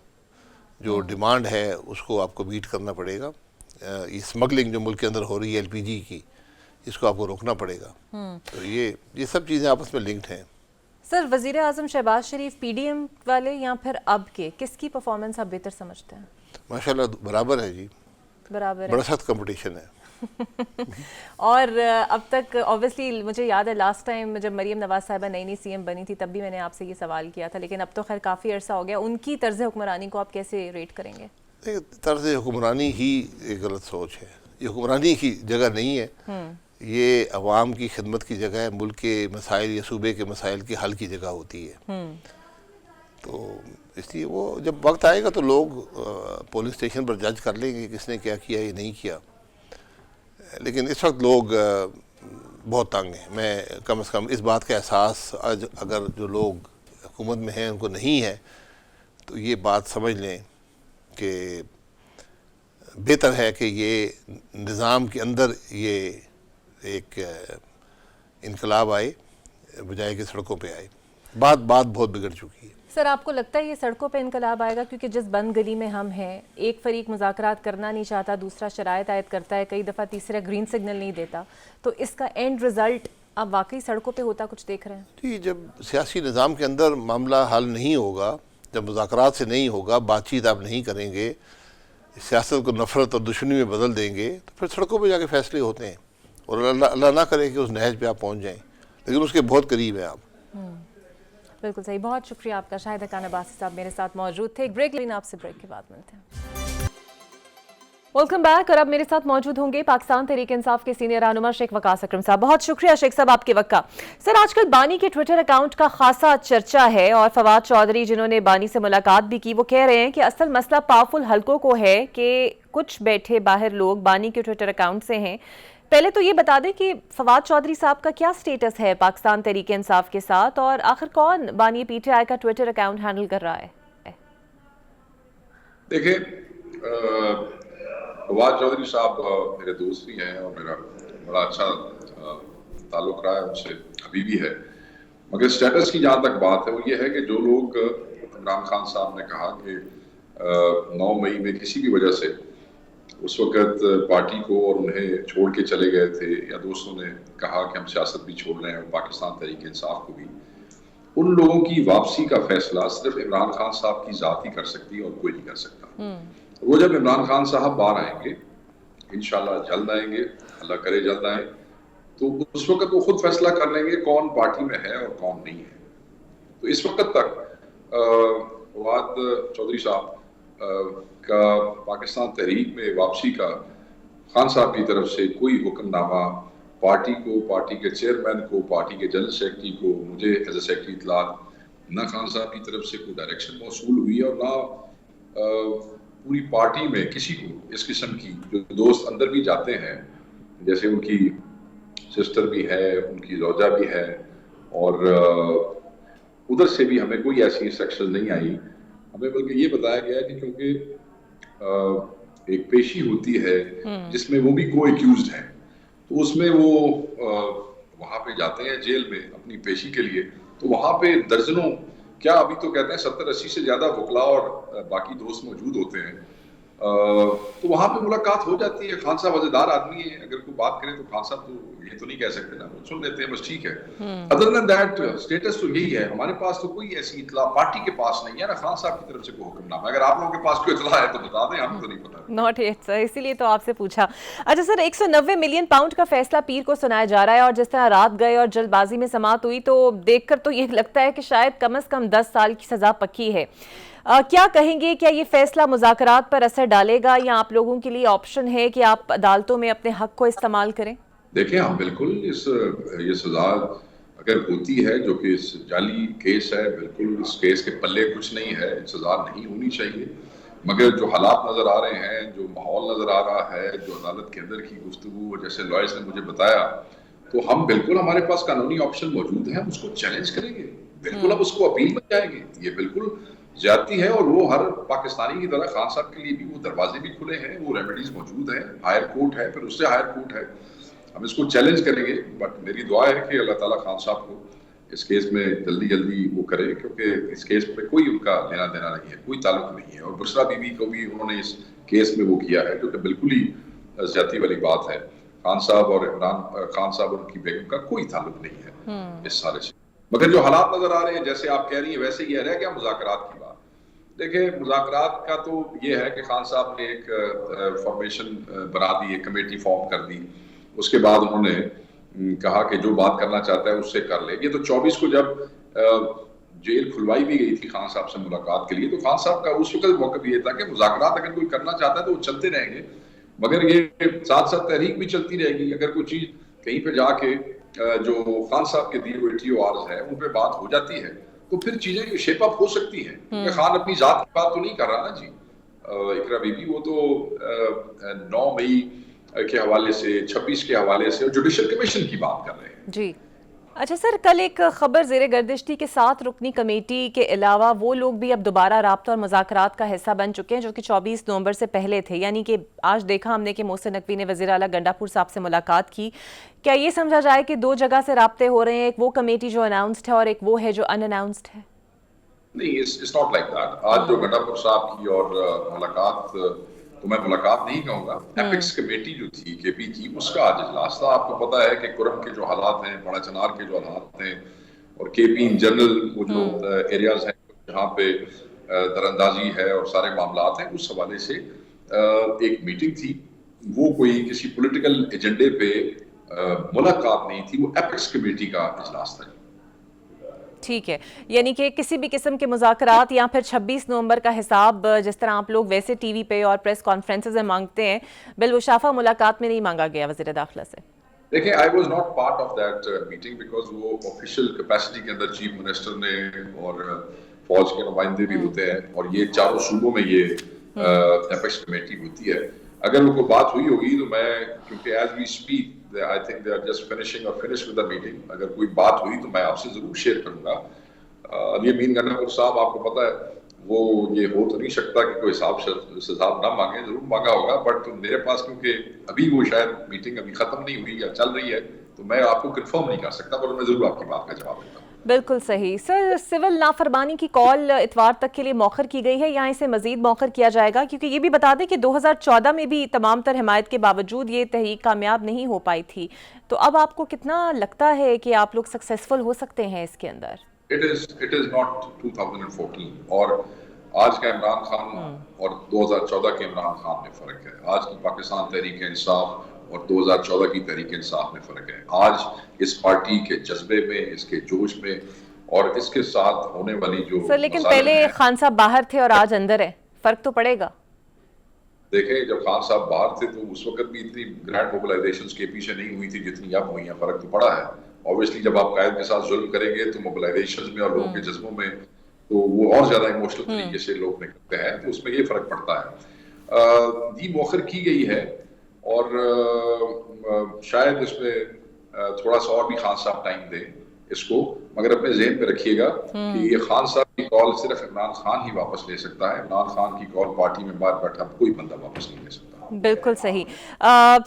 جو ڈیمانڈ ہے اس کو آپ کو میٹ کرنا پڑے گا. یہ اسمگلنگ جو ملک کے اندر ہو رہی ہے ایل پی جی کی، اس کو آپ کو روکنا پڑے گا. تو یہ سب چیزیں آپس میں لنکڈ ہیں. سر وزیر اعظم شہباز شریف پی ڈی ایم والے یا پھر اب کے، کس کی پرفارمنس آپ بہتر سمجھتے ہیں؟ ماشاءاللہ برابر ہے جی، برابر بڑا سخت کمپٹیشن ہے. اور اب تک آبویسلی مجھے یاد ہے لاسٹ ٹائم جب مریم نواز صاحبہ نئی سی ایم بنی تھی تب بھی میں نے آپ سے یہ سوال کیا تھا، لیکن اب تو خیر کافی عرصہ ہو گیا. ان کی طرز حکمرانی کو آپ کیسے ریٹ کریں گے؟ طرز حکمرانی ہی ایک غلط سوچ ہے. یہ حکمرانی کی جگہ نہیں ہے، یہ عوام کی خدمت کی جگہ ہے. ملک کے مسائل یا صوبے کے مسائل کے حل کی جگہ ہوتی ہے. تو اس لیے وہ جب وقت آئے گا تو لوگ پولنگ اسٹیشن پر جج کر لیں گے کس نے کیا کیا یا نہیں کیا. لیکن اس وقت لوگ بہت تنگ ہیں. میں کم از کم اس بات کا احساس آج اگر جو لوگ حکومت میں ہیں ان کو نہیں ہے تو یہ بات سمجھ لیں کہ بہتر ہے کہ یہ نظام کے اندر یہ ایک انقلاب آئے بجائے کہ سڑکوں پہ آئے. بات بہت بگڑ چکی ہے. سر آپ کو لگتا ہے یہ سڑکوں پہ انقلاب آئے گا؟ کیونکہ جس بند گلی میں ہم ہیں، ایک فریق مذاکرات کرنا نہیں چاہتا، دوسرا شرائط عائد کرتا ہے، کئی دفعہ تیسرا گرین سگنل نہیں دیتا، تو اس کا اینڈ رزلٹ اب واقعی سڑکوں پہ ہوتا کچھ دیکھ رہے ہیں؟ جی، جب سیاسی نظام کے اندر معاملہ حل نہیں ہوگا، جب مذاکرات سے نہیں ہوگا، بات چیت آپ نہیں کریں گے، سیاست کو نفرت اور دشمنی میں بدل دیں گے، تو پھر سڑکوں پہ جا کے فیصلے ہوتے ہیں. اور اللہ نہ کرے کہ اس نہج پہ آپ پہنچ جائیں، لیکن اس کے بہت قریب ہیں آپ. بالکل صحیح. بہت شکریہ آپ کا. شاہد حقان عباسی صاحب میرے ساتھ موجود تھے. ایک بریک لینا، آپ سے بریک کے بعد ملتے ہیں. Welcome back. اور اب میرے ساتھ موجود ہوں گے پاکستان تحریک انصاف کے سینئر رہنما شیخ وقاص اکرم صاحب. بہت شکریہ شیخ صاحب آپ کے وقت کا. سر، آج کل بانی کے ٹویٹر اکاؤنٹ کا خاصا چرچا ہے، اور فواد چودھری جنہوں نے بانی سے ملاقات بھی کی، وہ کہہ رہے ہیں کہ اصل مسئلہ پاورفل حلقوں کو ہے کہ کچھ بیٹھے باہر لوگ بانی کے ٹویٹر اکاؤنٹ سے ہیں. پہلے تو یہ بتا دیں کہ فواد چودھری صاحب کا کیا سٹیٹس ہے پاکستان تحریک انصاف کے ساتھ، اور آخر کون بانی پی ٹی آئی کا ٹویٹر اکاؤنٹ ہینڈل کر رہا ہے؟ دیکھیں، فواد چودھری صاحب میرے دوست بھی ہیں اور میرا بڑا اچھا تعلق رہا ہے ان سے، ابھی بھی ہے. مگر سٹیٹس کی جہاں تک بات ہے وہ یہ ہے کہ جو لوگ عمران خان صاحب نے کہا کہ 9 مئی میں کسی بھی وجہ سے اس وقت پارٹی کو اور انہیں چھوڑ کے چلے گئے تھے، یا دوستوں نے کہا کہ ہم سیاست بھی چھوڑ رہے ہیں اور پاکستان تحریک انصاف کو بھی، ان لوگوں کی واپسی کا فیصلہ صرف عمران خان صاحب کی ذات ہی کر سکتی ہے اور کوئی نہیں کر سکتا. وہ جب عمران خان صاحب باہر آئیں گے، انشاءاللہ جلد آئیں گے، اللہ کرے جلد آئیں، تو اس وقت وہ خود فیصلہ کر لیں گے کون پارٹی میں ہے اور کون نہیں ہے. تو اس وقت تک فواد چودھری صاحب کا پاکستان تحریک میں واپسی کا خان صاحب کی طرف سے کوئی حکم نامہ پارٹی کو، پارٹی کے چیئرمین کو، پارٹی کے جنرل سیکرٹری کو، مجھے ایز اے سیکرٹری اطلاعات، نہ خان صاحب کی طرف سے کوئی ڈائریکشن موصول ہوئی ہے، اور نہ پوری پارٹی میں کسی کو اس قسم کی. جو دوست اندر بھی جاتے ہیں، جیسے ان کی سسٹر بھی ہے، ان کی زوجہ بھی ہے، اور ادھر سے بھی ہمیں کوئی ایسی انسٹرکشن نہیں آئی. ہمیں بلکہ یہ بتایا گیا کہ کیونکہ ایک پیشی ہوتی ہے جس میں وہ بھی کو ایکیوزڈ ہیں، تو اس میں وہ وہاں پہ جاتے ہیں جیل میں اپنی پیشی کے لیے، تو وہاں پہ درجنوں، کیا ابھی تو کہتے ہیں 70-80 سے زیادہ وکلا اور باقی دوست موجود ہوتے ہیں. تو وہاں پہ ملاقات ہو جاتی ہے. خان صاحب وزیدار آدمی ہیں، اگر کوئی بات کرے تو خان صاحب تو یہ تو نہیں کہہ سکتے نا، وہ سن لیتے ہیں، بس ٹھیک ہے. ادر دین دیٹ اسٹیٹس تو یہی ہے. ہمارے پاس تو کوئی ایسی اطلاع پارٹی کے پاس نہیں ہے، نا خان صاحب کی طرف سے کوئی حکم نامہ. اگر آپ لوگوں کے پاس کوئی اطلاع ہے تو بتا دیں، ہم تو نہیں پتا. ناٹ ایٹ سر، اسی لیے تو آپ سے پوچھا. اچھا سر، 190 ملین پاؤنڈ کا فیصلہ پیر کو سنایا جا رہا ہے، اور جس طرح رات گئے اور جلد بازی میں سماعت ہوئی تو دیکھ کر تو یہ لگتا ہے کہ شاید کم از کم 10 سال کی سزا پکی ہے. کیا کہیں گے، کیا یہ فیصلہ مذاکرات پر اثر ڈالے گا، یا آپ لوگوں کے لیے آپشن ہے کہ آپ عدالتوں میں اپنے حق کو استعمال کریں؟ دیکھیں، ہم بالکل یہ سزا اگر ہوتی ہے، جو کہ اس جعلی کیس ہے، بالکل اس کیس کے پلے کچھ نہیں ہے، سزا نہیں ہونی چاہیے. مگر جو حالات نظر آ رہے ہیں، جو ماحول نظر آ رہا ہے، جو عدالت کے اندر کی گفتگو، جیسے لائرز نے مجھے بتایا، تو ہم بالکل، ہمارے پاس قانونی آپشن موجود ہیں، ہم اس کو چیلنج کریں گے. بالکل ہم اس کو اپیل میں جائیں گے. یہ بالکل زیادتی ہے، اور وہ ہر پاکستانی کی طرح خان صاحب کے لیے بھی وہ دروازے بھی کھلے ہیں، وہ ریمیڈیز موجود ہیں. ہائر کورٹ ہے، پھر اس سے ہائر کورٹ ہے. ہم اس کو چیلنج کریں گے. بٹ میری دعا ہے کہ اللہ تعالیٰ خان صاحب کو اس کیس میں جلدی وہ کرے، کیونکہ اس کیس میں کوئی ان کا لینا دینا نہیں ہے، کوئی تعلق نہیں ہے. اور بشرا بی بی کو بھی انہوں نے اس کیس میں وہ کیا ہے، جو کہ بالکل ہی زیادتی والی بات ہے. خان صاحب اور عمران خان صاحب اور ان کی بیگم کا کوئی تعلق نہیں ہے اس سارے سے. مگر جو حالات نظر آ رہے ہیں، جیسے آپ کہہ رہی ہیں، ویسے یہ رہ گیا مذاکرات کی بات. دیکھیں، مذاکرات کا تو یہ ہے کہ خان صاحب نے ایک فارمیشن بنا دی، ایک کمیٹی فارم کر دی. اس کے بعد انہوں نے کہا کہ جو بات کرنا چاہتا ہے اس سے کر لے. یہ تو 24 کو جب جیل کھلوائی بھی گئی تھی خان صاحب سے ملاقات کے لیے، تو خان صاحب کا اس وقت موقف یہ تھا کہ مذاکرات اگر کوئی کرنا چاہتا ہے تو وہ چلتے رہیں گے، مگر یہ ساتھ ساتھ تحریک بھی چلتی رہے گی. اگر کوئی چیز کہیں پہ جا کے جو خان صاحب کے دیے ہوئے TORs ہیں ان پہ بات ہو جاتی ہے، تو پھر چیزیں شیپ اپ ہو سکتی ہیں. کیونکہ خان اپنی ذات کی بات تو نہیں کر رہا نا جی. اقرا بی بی وہ تو 9 مئی کے حوالے سے، 26 کے حوالے سے اور جوڈیشل کمیشن کی بات کر رہے ہیں. جی اچھا سر، کل ایک خبر زیر گردش تھی کہ 7 رکنی کمیٹی کے علاوہ وہ لوگ بھی اب دوبارہ رابطہ اور مذاکرات کا حصہ بن چکے ہیں جو کہ 24 نومبر سے پہلے تھے، یعنی کہ آج دیکھا ہم نے کہ محسن نقوی نے وزیر اعلیٰ گنڈا پور صاحب سے ملاقات کی. کیا یہ سمجھا جائے کہ 2 جگہ سے رابطے ہو رہے ہیں، ایک وہ کمیٹی جو اناؤنسڈ ہے اور ایک وہ ہے جو ان اناؤنسڈ ہے؟ نہیں، اٹس ناٹ لائک دیٹ. آج جو گنڈا پور صاحب کی اور ملاقات، تو میں ملاقات نہیں کہوں گا، ایپکس کمیٹی جو تھی کے پی کی، اس کا آج اجلاس تھا. آپ کو پتا ہے کہ کرم کے جو حالات ہیں، بڑا چنار کے جو حالات ہیں، اور کے پی ان جنرل وہ جو ایریاز ہیں جہاں پہ در اندازی ہے اور سارے معاملات ہیں، اس حوالے سے ایک میٹنگ تھی. وہ کوئی کسی پولیٹیکل ایجنڈے پہ ملاقات نہیں تھی، وہ ایپکس کمیٹی کا اجلاس تھا. ٹھیک ہے، یعنی کہ کسی بھی قسم کے مذاکرات یا پھر 26 نومبر کا حساب جس طرح آپ لوگ ویسے ٹی وی پہ اور پریس کانفرنسز میں مانگتے ہیں، بالوشافہ ملاقات میں نہیں مانگا گیا وزیر داخلہ سے؟ دیکھیں، I was not part of that meeting because وہ آفیشیل کیپیسٹی کے اندر چیف منسٹر نے اور فوج کے نمائندے بھی ہوتے ہیں، اور یہ چاروں صوبوں میں یہ ایپیکس کمیٹی ہوتی ہے. اگر وہ کوئی بات ہوئی ہوگی تو میں، کیونکہ as we speak I think they are just finishing or finished with the meeting. اگر کوئی بات ہوئی تو میں آپ سے ضرور شیئر کروں گا. علی امین گنڈا پور صاحب، آپ کو پتا ہے وہ یہ ہو تو نہیں سکتا کہ کوئی حساب نہ مانگے، ضرور مانگا ہوگا، بٹ میرے پاس کیونکہ ابھی وہ شاید میٹنگ ابھی ختم نہیں ہوئی یا چل رہی ہے، تو میں آپ کو کنفرم نہیں کر سکتا، پر میں ضرور آپ کی بات کا جواب دیتا ہوں. بالکل صحیح. سر، سول نافرمانی کی کال اتوار تک کے لیے موخر کی گئی ہے یا اسے مزید موخر کیا جائے گا؟ کیونکہ یہ بھی بتا دیں کہ 2014 میں بھی تمام تر حمایت کے باوجود یہ تحریک کامیاب نہیں ہو پائی تھی، تو اب آپ کو کتنا لگتا ہے کہ آپ لوگ سکسیسفل ہو سکتے ہیں اس کے اندر؟ It is not 2014 اور آج کا عمران خان اور 2014 کے عمران خان میں فرق ہے. آج کی پاکستان تحریک انصاف اور 2014 کی تحریک انصاف میں فرق ہے. آج اس پارٹی کے جذبے میں، اس کے جوش میں اور اس کے ساتھ ہونے والی جو سر لیکن پہلے خان صاحب باہر تھے اور آج اندر ہے، فرق تو پڑے گا. دیکھیں، جب خان صاحب باہر تھے تو اس وقت بھی اتنی گرینڈ موبلائزیشنز کے پیچھے نہیں ہوئی تھی جتنی اب ہوئی ہیں. فرق تو پڑا ہے. اوبیسلی جب آپ قائد کے ساتھ ظلم کریں گے تو موبلائزیشنز میں اور لوگوں کے جذبوں میں تو وہ اور زیادہ ایموشنل طریقے سے لوگ نکلتے ہیں، تو اس میں یہ فرق پڑتا ہے. یہ موخر کی گئی ہے اور شاید اس میں تھوڑا سا اور بھی خان صاحب ٹائم دیں اس کو، مگر اپنے ذہن پہ رکھیے گا کہ یہ خان صاحب کی کال صرف عمران خان ہی واپس لے سکتا ہے. عمران خان کی کال پارٹی میں باہر بیٹھا کوئی بندہ واپس نہیں لے سکتا. بالکل صحیح.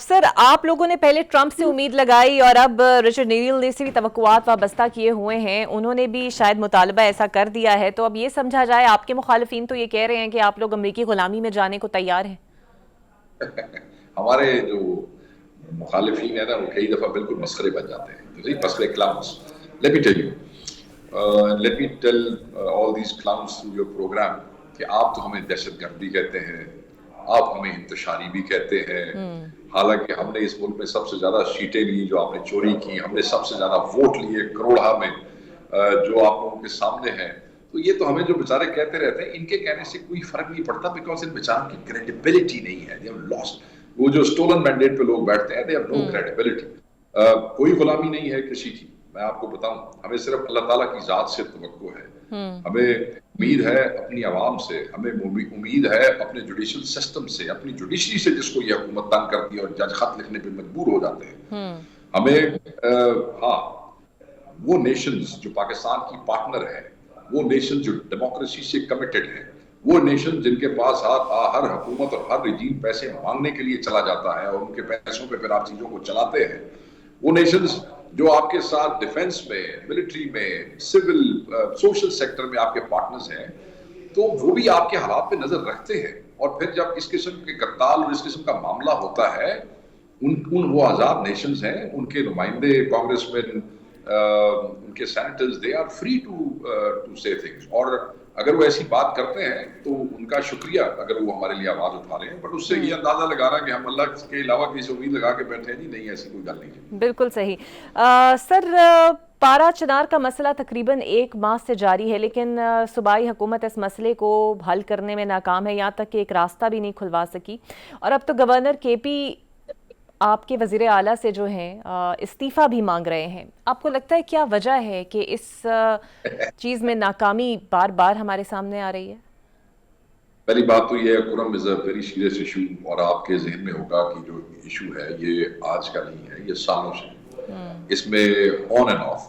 سر، آپ لوگوں نے پہلے ٹرمپ سے امید لگائی اور اب رچرڈ نیل نے سے بھی توقعات وابستہ کیے ہوئے ہیں، انہوں نے بھی شاید مطالبہ ایسا کر دیا ہے، تو اب یہ سمجھا جائے آپ کے مخالفین تو یہ کہہ رہے ہیں کہ آپ لوگ امریکی غلامی میں جانے کو تیار ہیں؟ ہمارے جو مخالفین ہیں نا، وہ کئی دفعہ بالکل مسخرے بن جاتے ہیں، مسخرے کلاؤنس. Let me tell all these clowns through your program کہ آپ تو ہمیں دہشت گرد بھی کہتے ہیں، آپ ہمیں انتشاری بھی کہتے ہیں، حالانکہ ہم نے اس ملک میں سب سے زیادہ سیٹیں لی جو آپ نے چوری کی، ہم نے سب سے زیادہ ووٹ لیے کروڑا میں جو آپ لوگوں کے سامنے ہیں. تو یہ تو ہمیں جو بیچارے کہتے رہتے ہیں، ان کے کہنے سے کوئی فرق نہیں پڑتا، بیکاز ان بیچاروں کی کریڈیبلٹی نہیں ہے. they have lost. وہ جو اسٹولن مینڈیٹ پہ لوگ بیٹھتے ہیں، they have no credibility. کوئی غلامی نہیں ہے کسی کی. میں آپ کو بتاؤں، ہمیں صرف اللہ تعالیٰ کی ذات سے توقع ہے، ہمیں امید ہے اپنی عوام سے، ہمیں امید ہے اپنے جوڈیشل سسٹم سے، اپنی جوڈیشری سے جس کو یہ حکومت تنگ کرتی ہے اور جج خط لکھنے پہ مجبور ہو جاتے ہیں. ہمیں وہ نیشنز جو پاکستان کی پارٹنر ہے، وہ نیشن جو ڈیموکریسی سے کمیٹڈ ہے، وہ نیشن جن کے پاس ہر حکومت اور ہر رجیم پیسے مانگنے کے لیے چلا جاتا ہے اور ان کے پیسوں پہ پھر آپ چیزوں کو چلاتے ہیں، وہ نیشنز جو آپ کے ساتھ ڈیفنس میں، ملٹری میں، سول سوشل سیکٹر میں آپ کے پارٹنرز ہیں، تو وہ بھی آپ کے حالات پہ نظر رکھتے ہیں. اور پھر جب اس قسم کے کرتال اور اس قسم کا معاملہ ہوتا ہے، ان وہ آزاد نیشنز ہیں، ان کے نمائندے، کانگریس مین، ان کے senators, they are free to say things. اور اگر وہ ایسی بات کرتے ہیں تو ان کا شکریہ اگر وہ ہمارے لیے آواز اٹھا رہے ہیں، بٹ اس سے یہ اندازہ لگانا کہ ہم اللہ کے علاوہ کسی سے امید لگا کے بیٹھے ہیں، نہیں، ایسی کوئی گل نہیں ہے. بالکل صحیح. سر، پارا چنار کا مسئلہ تقریباً 1 ماہ سے جاری ہے، لیکن صوبائی حکومت اس مسئلے کو حل کرنے میں ناکام ہے، یہاں تک کہ ایک راستہ بھی نہیں کھلوا سکی. اور اب تو گورنر کے پی آپ کے وزیر اعلیٰ سے جو ہیں استعفیٰ بھی مانگ رہے ہیں. آپ کو لگتا ہے کیا وجہ ہے کہ اس چیز میں ناکامی بار بار ہمارے سامنے آ رہی ہے؟ پہلی بات تو یہ ہے، کرم از اے ویری سیریس ایشو، اور آپ کے ذہن میں ہوگا کہ جو ایشو ہے یہ آج کا نہیں ہے، یہ سالوں سے اس میں on and of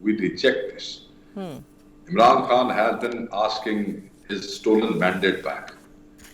We reject this. Imran Khan has been asking his stolen mandate back.